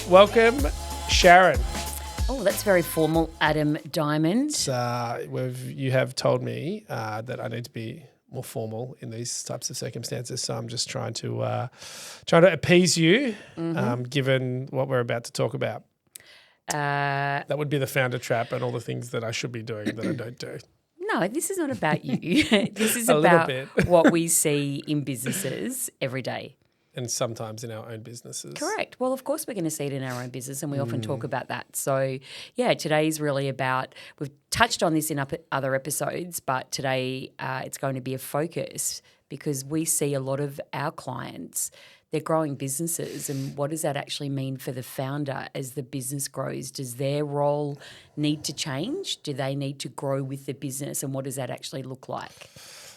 welcome, Sharron. Oh, that's very formal, Adam Diamond. You have told me that I need to be more formal in these types of circumstances, so I'm just trying to appease you, given what we're about to talk about. That would be the founder trap and all the things that I should be doing that I don't do. No, this is not about you. This is A little about bit. what we see in businesses every day. And sometimes in our own businesses. Correct. Well, of course we're going to see it in our own business, and we often talk about that. So, yeah, today's really about, we've touched on this in other episodes, but today it's going to be a focus because we see a lot of our clients, they're growing businesses, and what does that actually mean for the founder as the business grows? Does their role need to change? Do they need to grow with the business, and what does that actually look like?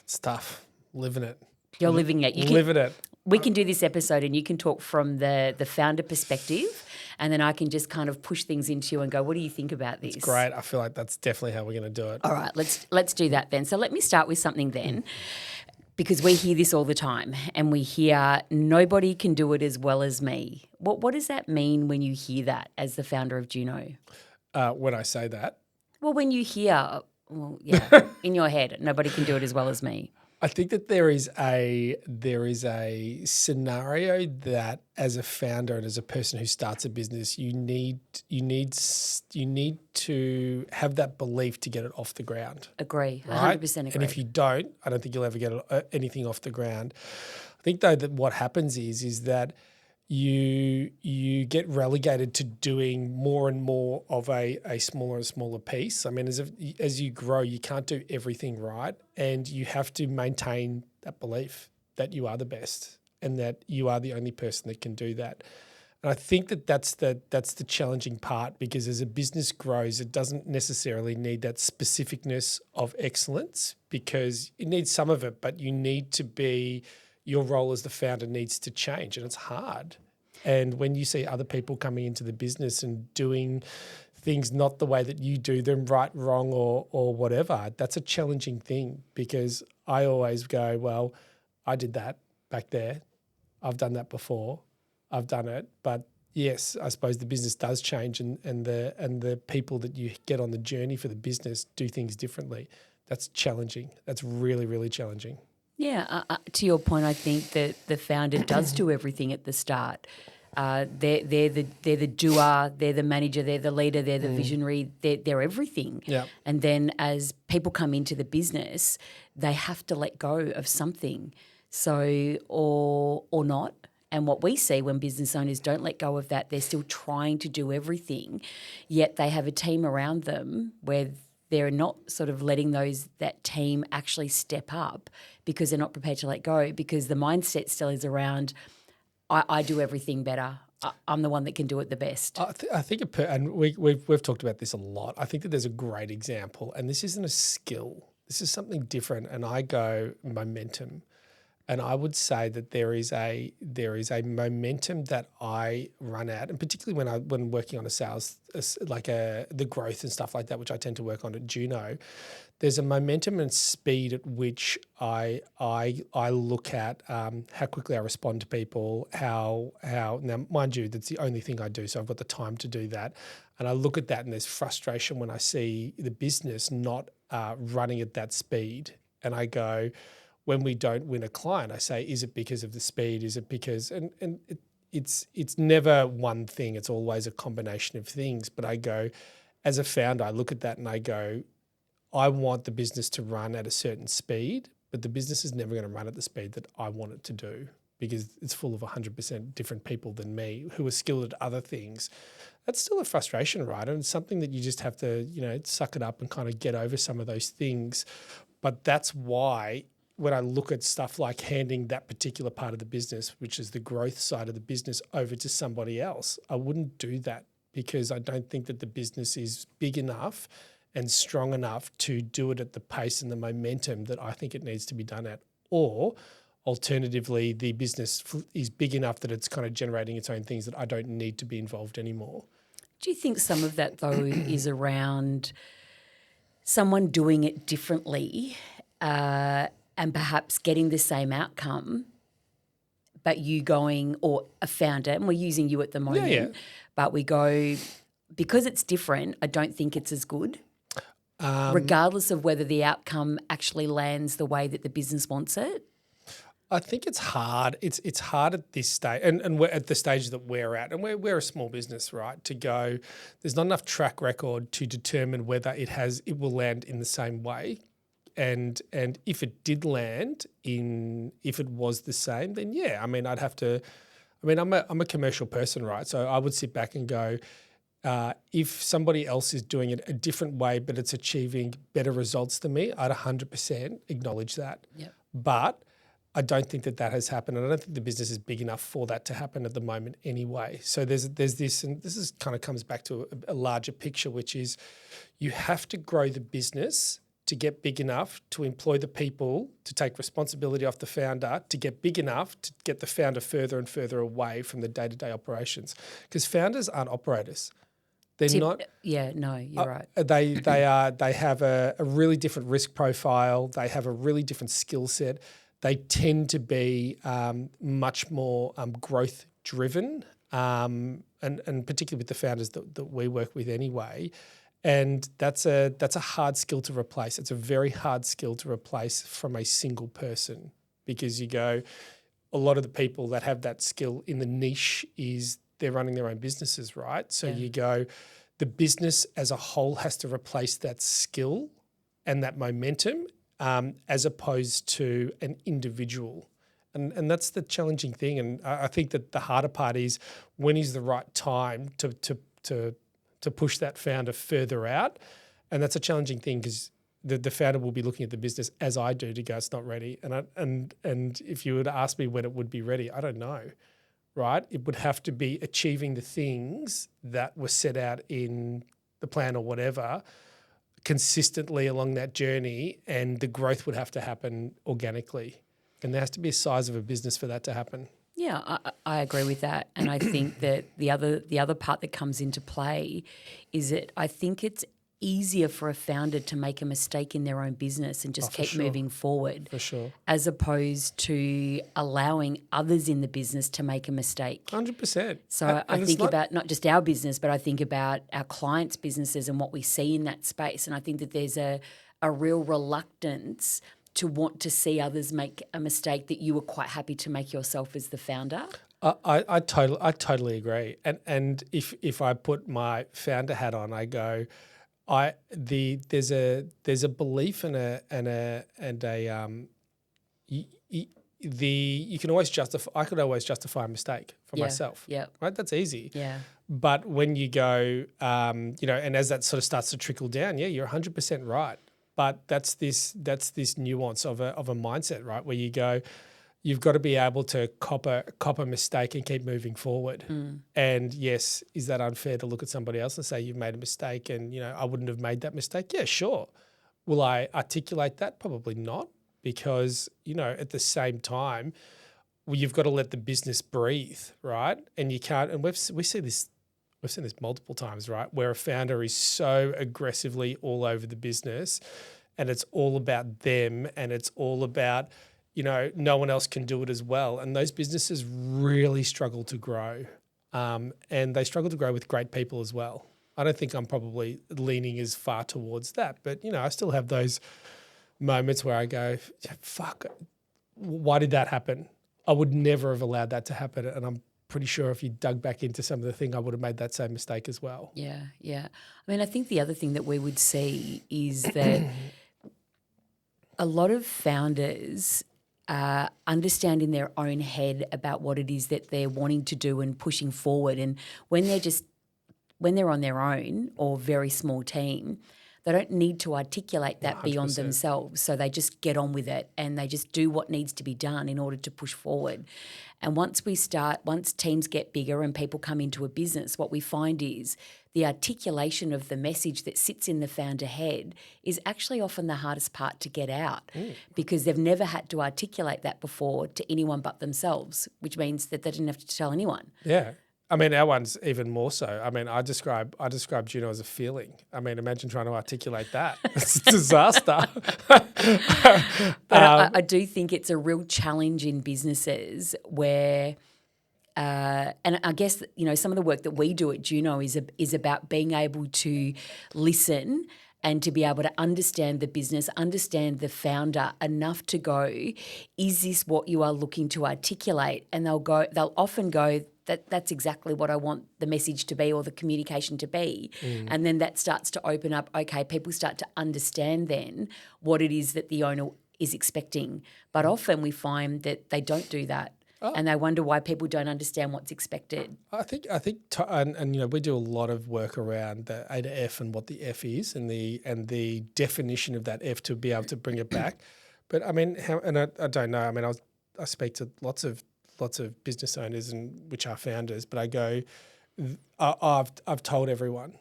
It's tough. Living it. You're living it. Living it. We can do this episode and you can talk from the founder perspective, and then I can just kind of push things into you and go, what do you think about this? It's great. I feel like that's definitely how we're going to do it. All right, let's do that then. So let me start with something then, because we hear this all the time, and we hear nobody can do it as well as me. What does that mean when you hear that as the founder of Juno? When I say that? Well, when you hear, in your head, nobody can do it as well as me. I think that there is a scenario that as a founder and as a person who starts a business, you need to have that belief to get it off the ground. Agree, right? 100% agree. And if you don't, I don't think you'll ever get anything off the ground. I think though that what happens is that you get relegated to doing more and more of a smaller and smaller piece. I mean, as you grow, you can't do everything right, and you have to maintain that belief that you are the best and that you are the only person that can do that. And I think that's the challenging part, because as a business grows, it doesn't necessarily need that specificness of excellence, because it needs some of it, but you need to be. Your role as the founder needs to change, and it's hard. And when you see other people coming into the business and doing things not the way that you do them, right, wrong, or whatever, that's a challenging thing, because I always go, well, I did that back there. I've done that before. I've done it. But yes, I suppose the business does change, and the people that you get on the journey for the business do things differently. That's challenging. That's really, really challenging. Yeah, to your point, I think that the founder does do everything at the start. They're the doer, they're the manager, they're the leader, they're the visionary, they're everything. Yeah. And then as people come into the business, they have to let go of something, so or not. And what we see when business owners don't let go of that, they're still trying to do everything, yet they have a team around them where they're not sort of letting that team actually step up because they're not prepared to let go, because the mindset still is around, I do everything better. I'm the one that can do it the best. I think, and we've talked about this a lot. I think that there's a great example, and this isn't a skill. This is something different, and I go momentum. And I would say that there is a momentum that I run at, and particularly when working on a sales, like the growth and stuff like that, which I tend to work on at Juno. There's a momentum and speed at which I look at how quickly I respond to people, how now mind you, that's the only thing I do, so I've got the time to do that, and I look at that, and there's frustration when I see the business not running at that speed, and I go, when we don't win a client, I say, is it because of the speed? Is it because, and it's never one thing. It's always a combination of things. But I go, as a founder, I look at that and I go, I want the business to run at a certain speed, but the business is never going to run at the speed that I want it to do, because it's full of 100% different people than me who are skilled at other things. That's still a frustration, right? And it's something that you just have to, suck it up and kind of get over some of those things. But that's why when I look at stuff like handing that particular part of the business, which is the growth side of the business, over to somebody else, I wouldn't do that, because I don't think that the business is big enough and strong enough to do it at the pace and the momentum that I think it needs to be done at. Or alternatively, the business is big enough that it's kind of generating its own things that I don't need to be involved anymore. Do you think some of that, though, is around someone doing it differently and perhaps getting the same outcome, but you going, or a founder, and we're using you at the moment, but we go, because it's different, I don't think it's as good, regardless of whether the outcome actually lands the way that the business wants it? I think it's hard. It's hard at this stage, and we're at the stage that we're at, and we're a small business, right? To go, there's not enough track record to determine whether it will land in the same way, and if it did land if it was the same, then yeah, I mean, I'd have to. I mean, I'm a commercial person, right? So I would sit back and go, if somebody else is doing it a different way, but it's achieving better results than me, I'd 100% acknowledge that. Yep. But I don't think that has happened, and I don't think the business is big enough for that to happen at the moment anyway. So there's this, and this is kind of comes back to a larger picture, which is you have to grow the business to get big enough to employ the people, to take responsibility off the founder, to get big enough to get the founder further and further away from the day-to-day operations. Because founders aren't operators. They're not. Yeah, no, you're right. They have a really different risk profile. They have a really different skill set. They tend to be much more growth driven, and particularly with the founders that we work with anyway. And that's a hard skill to replace. It's a very hard skill to replace from a single person, because you go, a lot of the people that have that skill in the niche is they're running their own businesses, right? So you go, the business as a whole has to replace that skill and that momentum, as opposed to an individual. And that's the challenging thing. And I think that the harder part is, when is the right time to push that founder further out? And that's a challenging thing, because the founder will be looking at the business as I do to go, it's not ready. And if you were to ask me when it would be ready, I don't know, right? It would have to be achieving the things that were set out in the plan or whatever consistently along that journey, and the growth would have to happen organically. And there has to be a size of a business for that to happen. Yeah, I agree with that. And I think that the other part that comes into play is that I think it's easier for a founder to make a mistake in their own business and just keep moving forward. For sure. As opposed to allowing others in the business to make a mistake. 100%. So I think about not just our business, but I think about our clients' businesses and what we see in that space. And I think that there's a real reluctance to want to see others make a mistake that you were quite happy to make yourself as the founder. I totally agree. And if I put my founder hat on, I go, there's a belief you can always justify. I could always justify a mistake for myself. Yeah. Right. That's easy. Yeah. But when you go, and as that sort of starts to trickle down, you're 100% right. But that's this nuance of a mindset, right? Where you go, you've got to be able to cop a mistake and keep moving forward. And yes, is that unfair to look at somebody else and say you've made a mistake and, I wouldn't have made that mistake? Yeah, sure. Will I articulate that? Probably not, because, at the same time, you've got to let the business breathe, right? And you can't, and we've seen this multiple times, right? Where a founder is so aggressively all over the business and it's all about them and it's all about, no one else can do it as well. And those businesses really struggle to grow. And they struggle to grow with great people as well. I don't think I'm probably leaning as far towards that, but, I still have those moments where I go, fuck, why did that happen? I would never have allowed that to happen. And I'm pretty sure if you dug back into some of the thing, I would have made that same mistake as well. Yeah. I mean, I think the other thing that we would see is that a lot of founders understand in their own head about what it is that they're wanting to do and pushing forward. And when they're on their own or very small team, they don't need to articulate that 100%. Beyond themselves. So they just get on with it and they just do what needs to be done in order to push forward. And once teams get bigger and people come into a business, what we find is the articulation of the message that sits in the founder head is actually often the hardest part to get out because they've never had to articulate that before to anyone but themselves, which means that they didn't have to tell anyone. Yeah. I mean, our one's even more so. I mean, I describe Juno as a feeling. I mean, imagine trying to articulate that. It's a disaster. But I do think it's a real challenge in businesses where, and I guess, some of the work that we do at Juno is about being able to listen and to be able to understand the business, understand the founder enough to go, is this what you are looking to articulate? And they'll often go, that's exactly what I want the message to be or the communication to be. And then that starts to open up, okay, people start to understand then what it is that the owner is expecting. But often we find that they don't do that. And they wonder why people don't understand what's expected. I think, and we do a lot of work around the A to F and what the F is and the definition of that F to be able to bring it back. But I mean, I don't know. I mean, I speak to lots of business owners and which are founders, but I go, I've told everyone,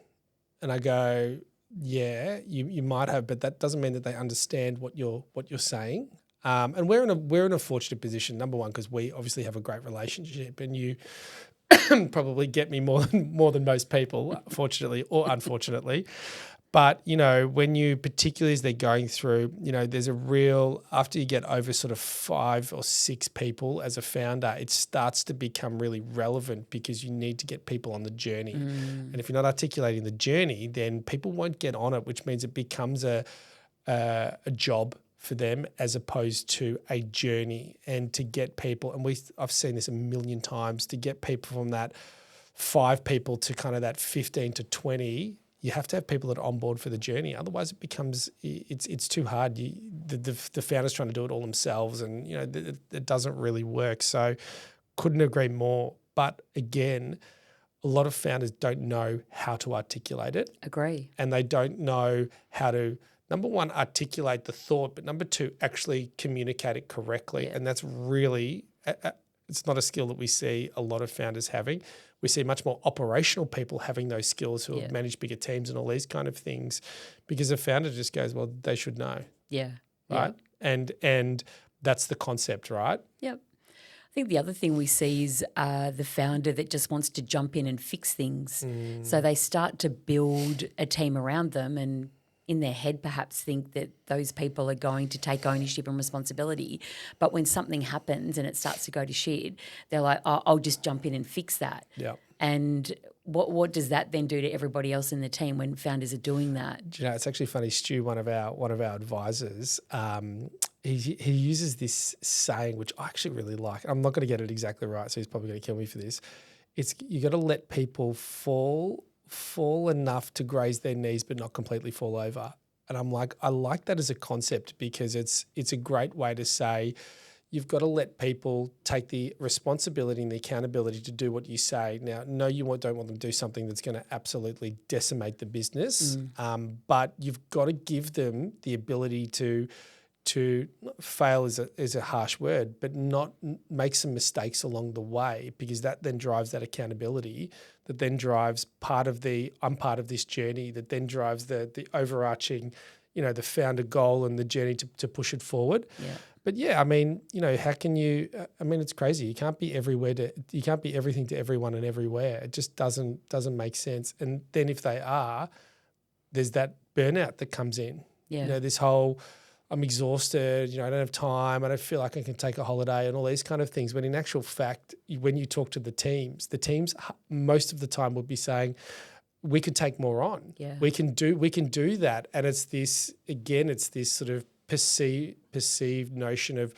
and I go, yeah, you might have, but that doesn't mean that they understand what you're saying. And we're in a fortunate position, number one, because we obviously have a great relationship, and you probably get me more than most people, fortunately or unfortunately. But, when you, particularly as they're going through, there's a real, after you get over sort of 5 or 6 people as a founder, it starts to become really relevant because you need to get people on the journey. And if you're not articulating the journey, then people won't get on it, which means it becomes a job for them as opposed to a journey. And to get people, and I've seen this a million times, to get people from that 5 people to kind of that 15 to 20, you have to have people that are on board for the journey. Otherwise it becomes, it's too hard. The founder's trying to do it all themselves, and it doesn't really work. So couldn't agree more. But again, a lot of founders don't know how to articulate it. Agree. And they don't know how to, number one, articulate the thought, but number 2, actually communicate it correctly. Yeah. And that's really, it's not a skill that we see a lot of founders having. We see much more operational people having those skills who have managed bigger teams and all these kind of things, because a founder just goes, well, they should know. Yeah. Right? Yeah. And that's the concept, right? Yep. I think the other thing we see is the founder that just wants to jump in and fix things. So they start to build a team around them, and in their head perhaps think that those people are going to take ownership and responsibility. But when something happens and it starts to go to shit, they're like, oh, I'll just jump in and fix that. Yeah. And what does that then do to everybody else in the team when founders are doing that? Do you know, it's actually funny, Stu, one of our advisors, he uses this saying, which I actually really like. I'm not going to get it exactly right, so he's probably going to kill me for this. It's, you got to let people fall enough to graze their knees but not completely fall over. And I'm like, I like that as a concept, because it's a great way to say you've got to let people take the responsibility and the accountability to do what you say. Now, no, you don't want them to do something that's going to absolutely decimate the business, but you've got to give them the ability to fail is a harsh word, but not make some mistakes along the way, because that then drives that accountability, that then drives I'm part of this journey, that then drives the overarching, the founder goal and the journey to push it forward. Yeah. But yeah, I mean, how can you? I mean, it's crazy. You can't be everywhere. You can't be everything to everyone and everywhere. It just doesn't make sense. And then if they are, there's that burnout that comes in. Yeah. This whole, I'm exhausted, I don't have time, I don't feel like I can take a holiday and all these kind of things. When in actual fact, when you talk to the teams most of the time will be saying, we could take more on. Yeah. We can do that. And it's this sort of perceived notion of,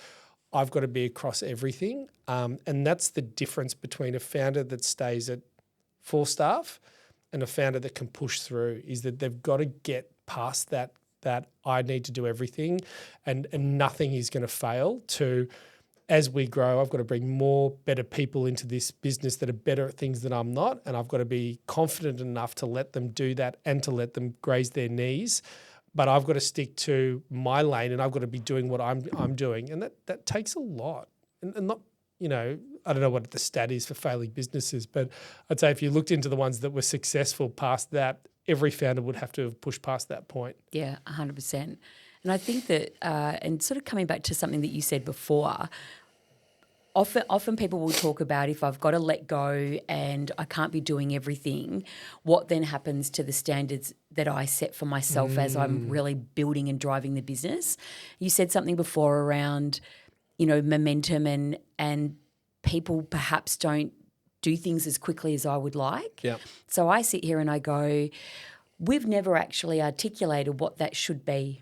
I've got to be across everything. And that's the difference between a founder that stays at full staff and a founder that can push through, is that they've got to get past that I need to do everything and nothing is going to fail, to, as we grow, I've got to bring more better people into this business that are better at things than I'm not, and I've got to be confident enough to let them do that and to let them graze their knees. But I've got to stick to my lane and I've got to be doing what I'm doing. And that takes a lot. And not, I don't know what the stat is for failing businesses, but I'd say if you looked into the ones that were successful past that, every founder would have to have pushed past that point. Yeah, 100%. And I think that, and sort of coming back to something that you said before, Often people will talk about if I've got to let go and I can't be doing everything, what then happens to the standards that I set for myself as I'm really building and driving the business. You said something before around, momentum and people perhaps don't do things as quickly as I would like. Yeah. So I sit here and I go, we've never actually articulated what that should be.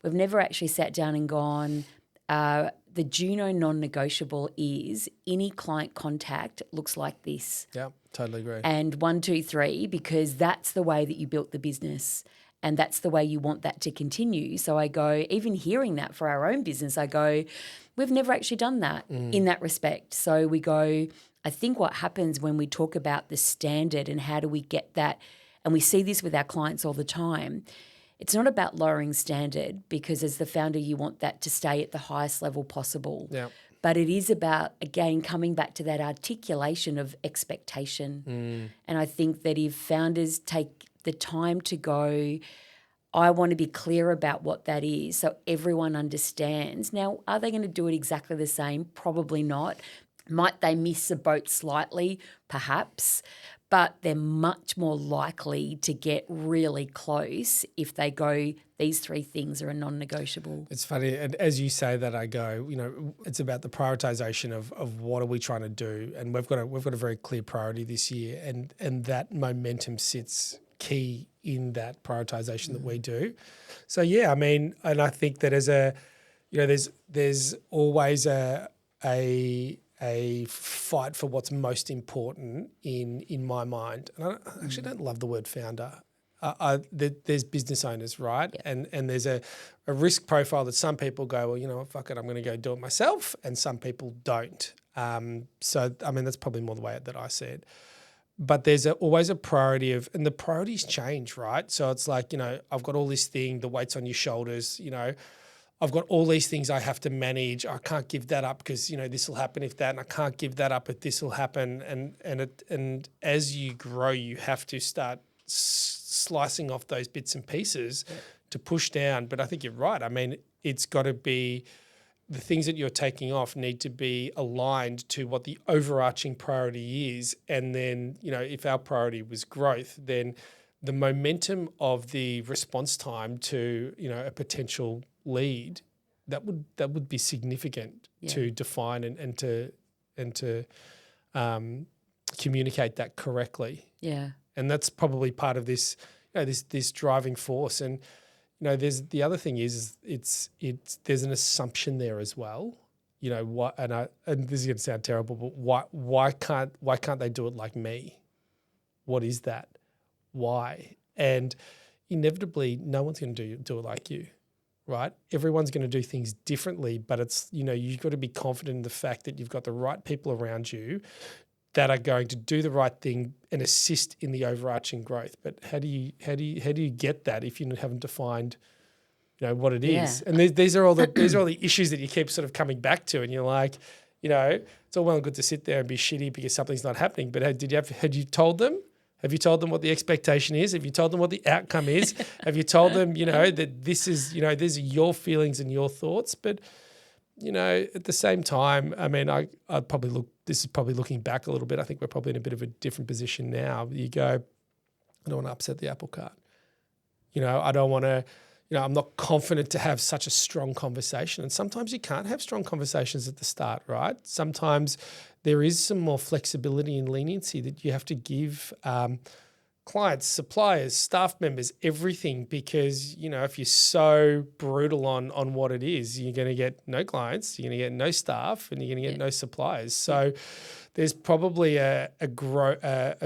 We've never actually sat down and gone, the Juno non-negotiable is any client contact looks like this. Yeah, totally agree. And 1, 2, 3, because that's the way that you built the business and that's the way you want that to continue. So I go, even hearing that for our own business, I go, we've never actually done that in that respect. So we go, I think what happens when we talk about the standard and how do we get that, and we see this with our clients all the time, it's not about lowering standard because as the founder, you want that to stay at the highest level possible. Yeah. But it is about, again, coming back to that articulation of expectation. And I think that if founders take the time to go, I want to be clear about what that is so everyone understands. Now, are they going to do it exactly the same? Probably not. Might they miss a boat slightly? Perhaps. But they're much more likely to get really close if they go, these 3 things are a non-negotiable. It's funny, and as you say that, I go, it's about the prioritization of what are we trying to do, and we've got a very clear priority this year, and that momentum sits key in that prioritization that we do. So yeah, I mean, and I think that as there's always a fight for what's most important in my mind. And I actually don't love the word founder. There's business owners, right? Yeah. And there's a risk profile that some people go, well, fuck it, I'm going to go do it myself, and some people don't. So, I mean, that's probably more the way that I see it. But there's always a priority and the priorities change, right? So it's like, I've got all this thing, the weight's on your shoulders, I've got all these things I have to manage. I can't give that up because, this will happen if that, and I can't give that up if this will happen. And as you grow, you have to start slicing off those bits and pieces to push down. But I think you're right. I mean, it's got to be the things that you're taking off need to be aligned to what the overarching priority is. And then, if our priority was growth, then the momentum of the response time to, a potential lead, that would be significant to define and to communicate that correctly. Yeah. And that's probably part of this, this driving force. And there's the other thing is it's there's an assumption there as well. What and this is going to sound terrible, but why can't they do it like me? What is that? Why? And inevitably, no one's going to do it like you. Right? Everyone's going to do things differently, but it's, you've got to be confident in the fact that you've got the right people around you that are going to do the right thing and assist in the overarching growth. But how do you get that if you haven't defined, what it is? And these are all the issues that you keep sort of coming back to, and you're like, it's all well and good to sit there and be shitty because something's not happening. But had you told them? Have you told them what the expectation is? Have you told them what the outcome is? Have you told them, that this is, these are your feelings and your thoughts? But, at the same time, I mean, I'd probably this is probably looking back a little bit. I think we're probably in a bit of a different position now. You go, I don't want to upset the apple cart. I don't want to, I'm not confident to have such a strong conversation. And sometimes you can't have strong conversations at the start, right? Sometimes there is some more flexibility and leniency that you have to give clients, suppliers, staff members, everything, because, if you're so brutal on what it is, you're going to get no clients, you're going to get no staff, and you're going to get no suppliers. So there's probably a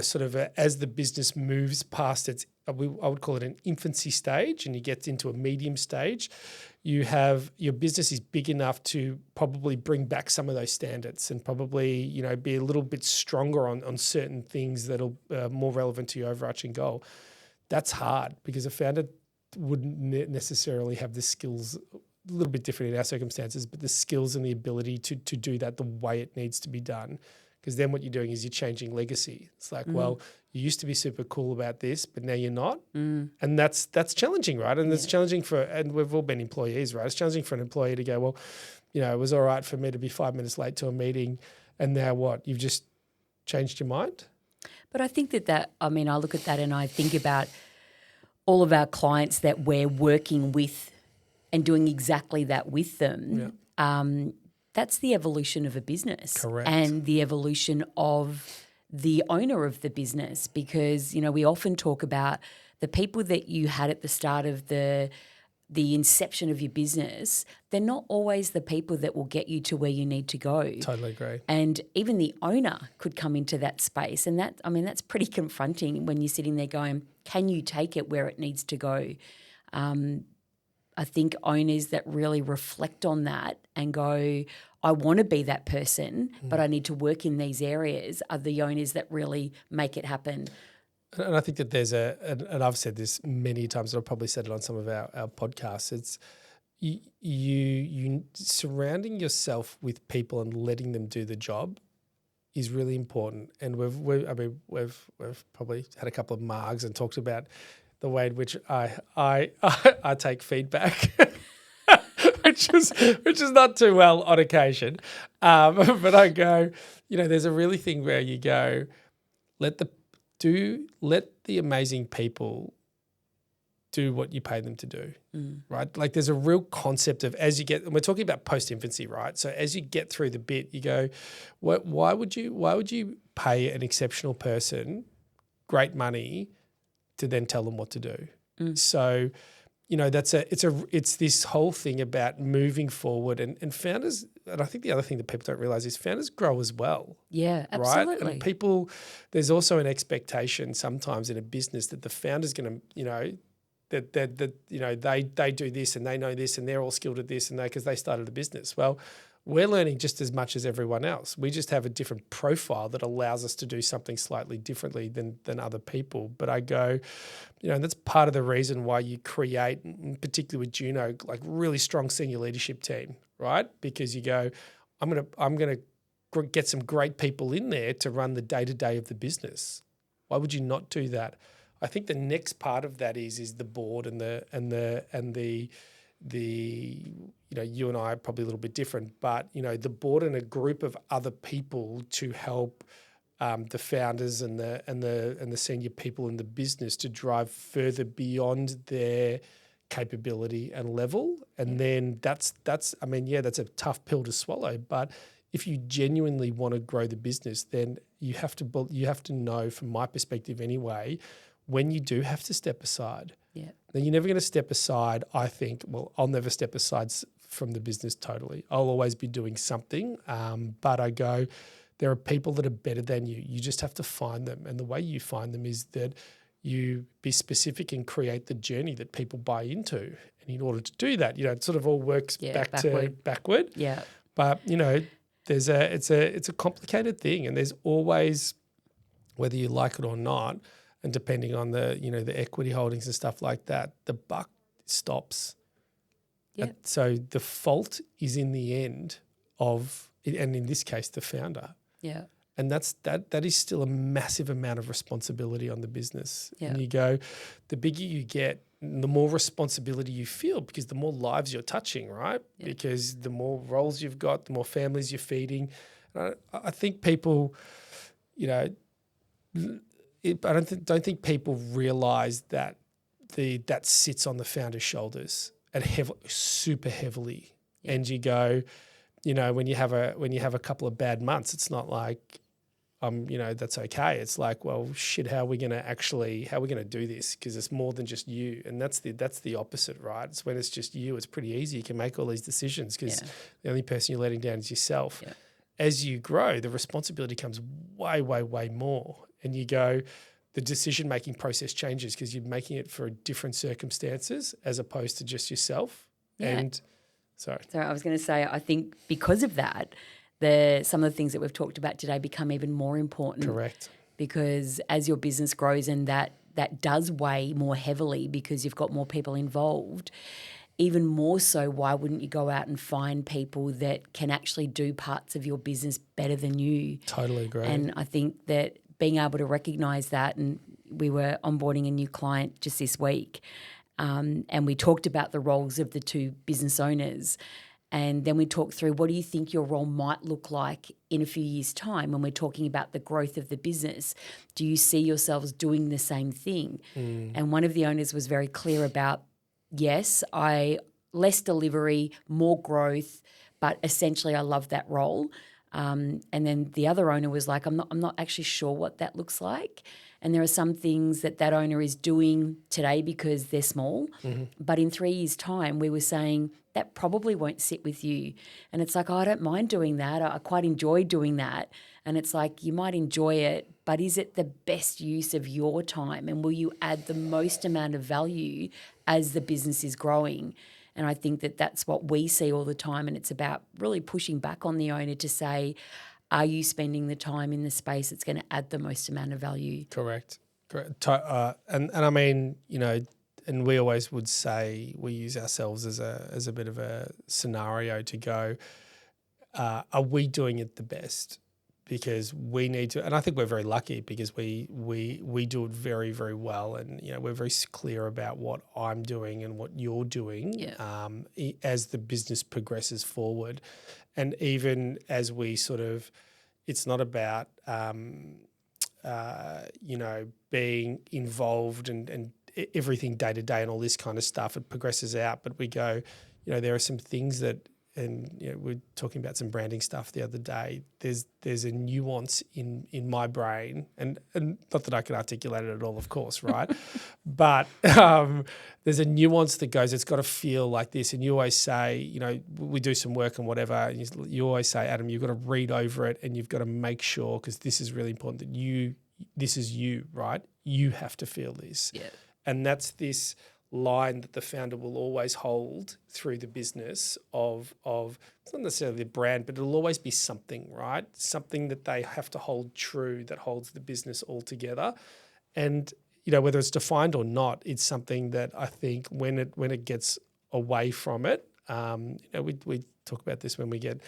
sort of as the business moves past its, I would call it an infancy stage, and you get into a medium stage, your business is big enough to probably bring back some of those standards and probably, be a little bit stronger on certain things that'll more relevant to your overarching goal. That's hard because a founder wouldn't necessarily have the skills, a little bit different in our circumstances, but the skills and the ability to do that the way it needs to be done. Because then what you're doing is you're changing legacy. It's like, well, you used to be super cool about this, but now you're not. And that's challenging, right? And it's challenging and we've all been employees, right? It's challenging for an employee to go, well, it was all right for me to be 5 minutes late to a meeting, and now what? You've just changed your mind? But I think I look at that and I think about all of our clients that we're working with and doing exactly that with them. Yeah. That's the evolution of a business. Correct. And the evolution of the owner of the business, because, we often talk about the people that you had at the start of the inception of your business. They're not always the people that will get you to where you need to go. Totally agree. And even the owner could come into that space. And that's pretty confronting when you're sitting there going, can you take it where it needs to go? I think owners that really reflect on that and go, I want to be that person, but I need to work in these areas, are the owners that really make it happen. And I think that there's and I've said this many times, and I've probably said it on some of our podcasts, it's you surrounding yourself with people and letting them do the job is really important. And we've probably had a couple of margs and talked about the way in which I take feedback, which is not too well on occasion. But I go, there's a really thing where you go, let the amazing people do what you pay them to do, right? Like there's a real concept of as you get, and we're talking about post-infancy, right? So as you get through the bit, you go, why would you pay an exceptional person great money to then tell them what to do? So, it's this whole thing about moving forward and founders, and I think the other thing that people don't realize is founders grow as well. Yeah, absolutely. Right? And people, there's also an expectation sometimes in a business that the founder's going to, they do this and they know this and they're all skilled at this and because they started a business. Well, we're learning just as much as everyone else. We just have a different profile that allows us to do something slightly differently than other people. But I go, and that's part of the reason why you create, particularly with Juno, like really strong senior leadership team, right? Because you go, I'm gonna get some great people in there to run the day-to-day of the business. Why would you not do that? I think the next part of that is the board and the you and I are probably a little bit different, but the board and a group of other people to help the founders and the senior people in the business to drive further beyond their capability and level. And then that's a tough pill to swallow, but if you genuinely want to grow the business, then you have to know, from my perspective anyway, when you do have to step aside. Yeah. Now, you're never going to step aside, I think. Well, I'll never step aside from the business totally. I'll always be doing something. But I go, there are people that are better than you. You just have to find them. And the way you find them is that you be specific and create the journey that people buy into. And in order to do that, it sort of all works backward. Yeah. But, it's a complicated thing. And there's always, whether you like it or not, and depending on the equity holdings and stuff like that, the buck stops. Yeah. So the fault is in the end of, and in this case, the founder. Yeah. And that is still a massive amount of responsibility on the business. Yeah. And you go, the bigger you get, the more responsibility you feel, because the more lives you're touching, right? Yeah. Because the more roles you've got, the more families you're feeding. And I think people, I don't think people realise that that sits on the founder's shoulders and super heavily. Yeah. And you go, when you have a couple of bad months, it's not like that's okay. It's like, well, shit, how are we going to do this? Because it's more than just you. And that's the opposite, right? It's when it's just you, it's pretty easy. You can make all these decisions because the only person you're letting down is yourself. Yeah. As you grow, the responsibility comes way, way, way more. And you go, the decision-making process changes because you're making it for different circumstances as opposed to just yourself. Yeah. And sorry. So I was going to say, I think because of that, some of the things that we've talked about today become even more important. Correct. Because as your business grows and that does weigh more heavily because you've got more people involved, even more so, why wouldn't you go out and find people that can actually do parts of your business better than you? Totally agree. And I think that being able to recognise that, and we were onboarding a new client just this week, and we talked about the roles of the two business owners, And then we talk through, what do you think your role might look like in a few years' time when we're talking about the growth of the business? Do you see yourselves doing the same thing? And one of the owners was very clear about, yes, less delivery, more growth, but essentially I love that role. And then the other owner was like, I'm not actually sure what that looks like. And there are some things that owner is doing today because they're small. But in 3 years' time, we were saying that probably won't sit with you. And it's like, oh, I don't mind doing that. I quite enjoy doing that. And it's like, you might enjoy it, but is it the best use of your time? And will you add the most amount of value as the business is growing? And I think that that's what we see all the time. And it's about really pushing back on the owner to say, are you spending the time in the space that's going to add the most amount of value? Correct. And I mean, and we always would say, we use ourselves as a bit of a scenario to go, are we doing it the best? Because we need to, and I think we're very lucky because we do it very, very well, and we're very clear about what I'm doing and what you're doing as the business progresses forward, and even as we sort of, it's not about being involved and everything day to day and all this kind of stuff. It progresses out, but we go, there are some things that. And we were talking about some branding stuff the other day. There's a nuance in my brain, and not that I can articulate it at all, of course, right? But there's a nuance that goes, it's got to feel like this. And you always say, we do some work and whatever, and you always say, Adam, you've got to read over it and you've got to make sure, because this is really important, that this is you, right? You have to feel this. Yeah. And that's this line that the founder will always hold through the business of it's not necessarily the brand, but it'll always be something, right? Something that they have to hold true that holds the business all together. And whether it's defined or not, it's something that I think when it gets away from it, we talk about this when we get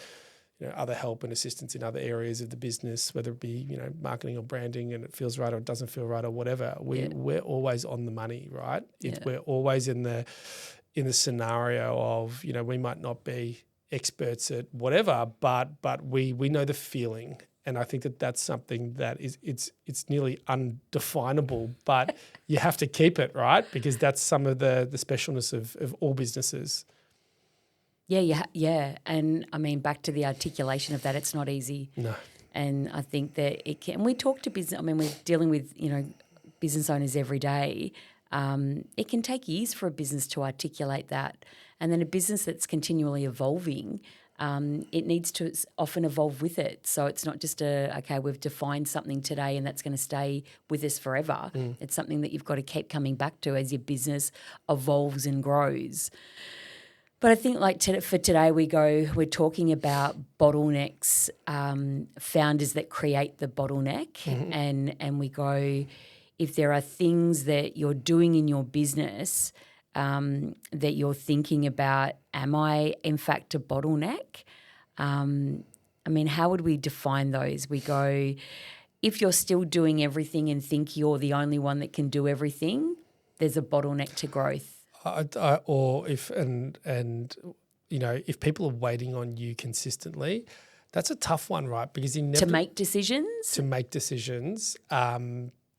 other help and assistance in other areas of the business, whether it be, marketing or branding, and it feels right or it doesn't feel right or whatever. We're always on the money, right? We're always in the scenario of, we might not be experts at whatever, but we know the feeling. And I think that that's something that it's nearly undefinable, but you have to keep it, right? Because that's some of the specialness of all businesses. Yeah. And I mean, back to the articulation of that, it's not easy. No. And I think that it can, and we talk to business, I mean, we're dealing with, business owners every day. It can take years for a business to articulate that. And then a business that's continually evolving, it needs to often evolve with it. So it's not just we've defined something today and that's going to stay with us forever. It's something that you've got to keep coming back to as your business evolves and grows. But I think for today we're talking about bottlenecks, founders that create the bottleneck, and we go, if there are things that you're doing in your business that you're thinking about, am I in fact a bottleneck? I mean, how would we define those? We go, if you're still doing everything and think you're the only one that can do everything, there's a bottleneck to growth. Or if if people are waiting on you consistently, that's a tough one, right? Because to make decisions.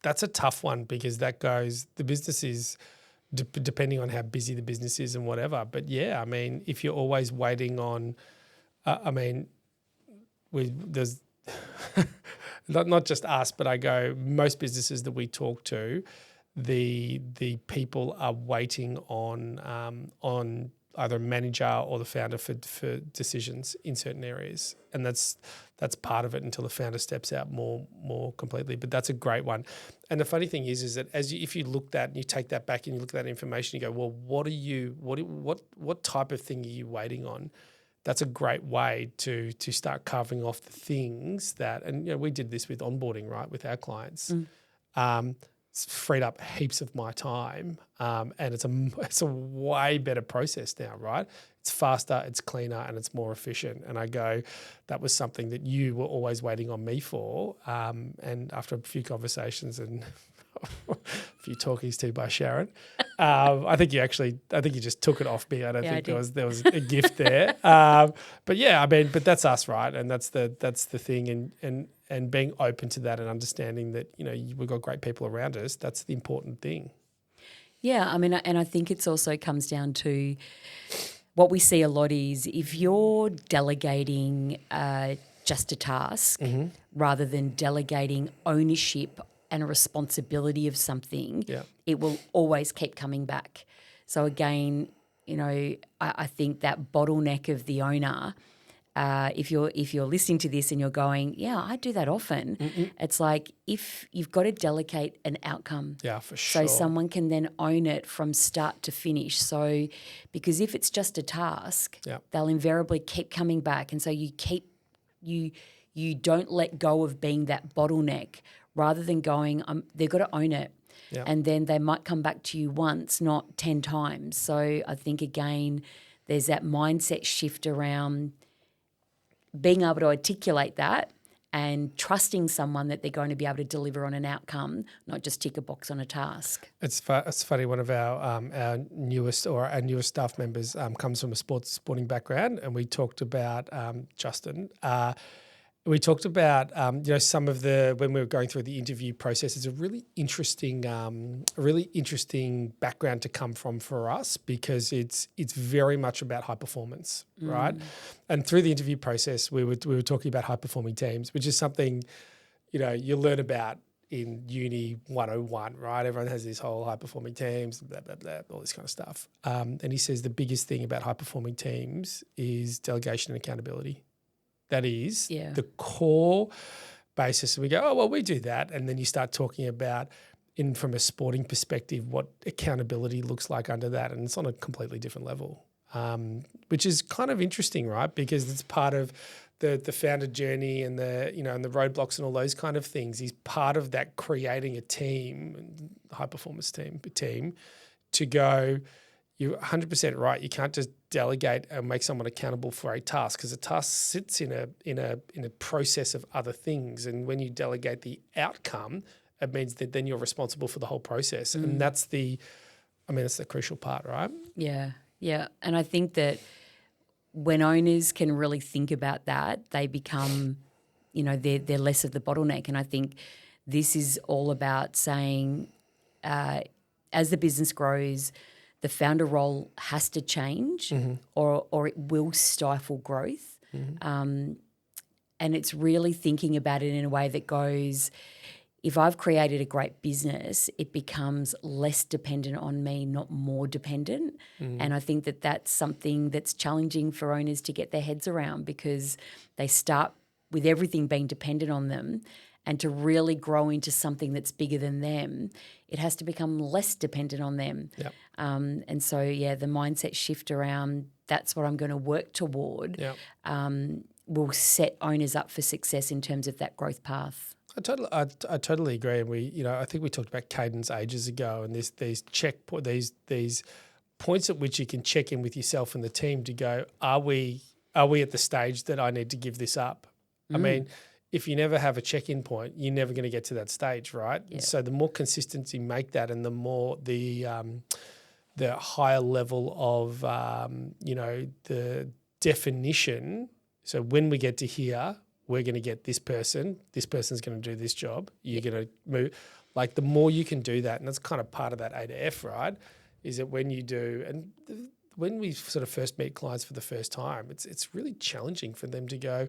That's a tough one because that goes. The business is depending on how busy the business is and whatever. But yeah, I mean, if you're always waiting on, there's not just us, but I go most businesses that we talk to. The people are waiting on either a manager or the founder for decisions in certain areas, and that's part of it until the founder steps out more completely. But that's a great one. And the funny thing is that if you look at and you take that back and you look at that information, you go, well, what type of thing are you waiting on? That's a great way to start carving off the things that, and we did this with onboarding, right, with our clients. It's freed up heaps of my time, and it's a way better process now, right? It's faster, it's cleaner, and it's more efficient. And I go, that was something that you were always waiting on me for. And after a few conversations and a few talkies to by Sharron, I think you just took it off me. I don't think there was a gift there. But yeah, I mean, but that's us, right? And that's the thing. And being open to that and understanding that, we've got great people around us. That's the important thing. Yeah, I mean, and I think it's also comes down to what we see a lot is if you're delegating just a task rather than delegating ownership and a responsibility of something, it will always keep coming back. So again, I think that bottleneck of the owner, if you're listening to this and you're going, yeah, I do that often, it's like if you've got to delegate an outcome. Yeah, for sure. So someone can then own it from start to finish. So because if it's just a task, they'll invariably keep coming back. And so you don't let go of being that bottleneck rather than going, they've got to own it. Yeah. And then they might come back to you once, not 10 times. So I think, again, there's that mindset shift around being able to articulate that and trusting someone that they're going to be able to deliver on an outcome, not just tick a box on a task. It's funny. One of our newest staff members comes from a sporting background, and we talked about Justin. We talked about some of when we were going through the interview process. It's a really interesting background to come from for us because it's very much about high performance, right? And through the interview process, we were talking about high performing teams, which is something you learn about in Uni 101, right? Everyone has these whole high performing teams, blah blah blah, all this kind of stuff. And he says the biggest thing about high performing teams is delegation and accountability. That is the core basis. We go, oh, well, we do that. And then you start talking about, from a sporting perspective, what accountability looks like under that. And it's on a completely different level, which is kind of interesting, right? Because it's part of the founder journey and and the roadblocks and all those kind of things is part of that creating a team, high performance team to go, you're 100% right. You can't just delegate and make someone accountable for a task because a task sits in a process of other things. And when you delegate the outcome, it means that then you're responsible for the whole process. And that's the crucial part, right? Yeah, yeah. And I think that when owners can really think about that, they become, they're less of the bottleneck. And I think this is all about saying, as the business grows, the founder role has to change or it will stifle growth. And it's really thinking about it in a way that goes, if I've created a great business, it becomes less dependent on me, not more dependent. And I think that that's something that's challenging for owners to get their heads around because they start with everything being dependent on them. And to really grow into something that's bigger than them, it has to become less dependent on them. Yep. And so, the mindset shift around that's what I'm going to work toward will set owners up for success in terms of that growth path. I totally agree. And I think we talked about cadence ages ago, and these points at which you can check in with yourself and the team to go, are we at the stage that I need to give this up? I mean, if you never have a check-in point, you're never going to get to that stage, right? Yep. So the more consistency you make that, and the more the higher level of the definition. So when we get to here, we're going to get this person. This person's going to do this job. You're going to move. Like the more you can do that, and that's kind of part of that A to F, right? Is that when you do, and when we sort of first meet clients for the first time, it's really challenging for them to go,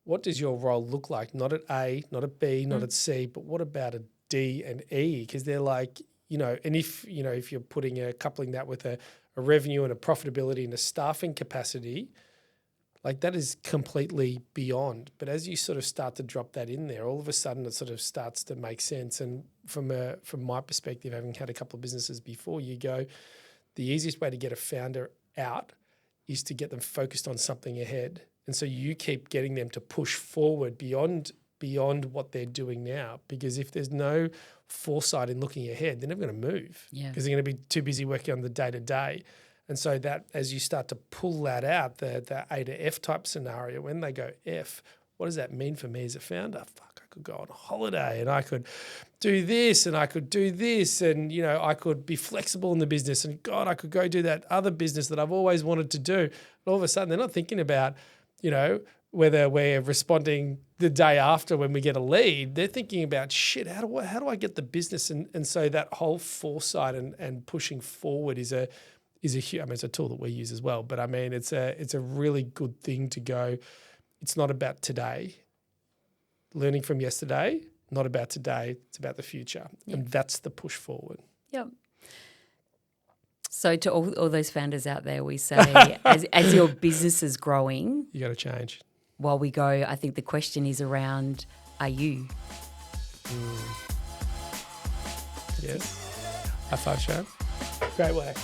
what does your role look like? Not at A, not at B, not at C, but what about a D and E? Because they're like, and if you're coupling that with a revenue and a profitability and a staffing capacity, like that is completely beyond. But as you sort of start to drop that in there, all of a sudden it sort of starts to make sense. And from my perspective, having had a couple of businesses before, you go, the easiest way to get a founder out is to get them focused on something ahead. And so you keep getting them to push forward beyond what they're doing now, because if there's no foresight in looking ahead, they're never going to move because they're going to be too busy working on the day-to-day. And so that as you start to pull that out, the A to F type scenario, when they go F, what does that mean for me as a founder? Fuck, I could go on a holiday and I could do this and I could do this and, you know, I could be flexible in the business and God, I could go do that other business that I've always wanted to do. And all of a sudden they're not thinking about, you know, whether we're responding the day after when we get a lead. They're thinking about, shit, how do I get the business? And so that whole foresight and pushing forward is a huge, I mean, it's a tool that we use as well, but I mean, it's a really good thing to go. It's not about today, learning from yesterday, not about today, it's about the future. Yeah. And that's the push forward. Yep. So to all those founders out there, we say, as your business is growing, you got to change. While we go, I think the question is around, are you? Yes. High five, Sharron. Great work.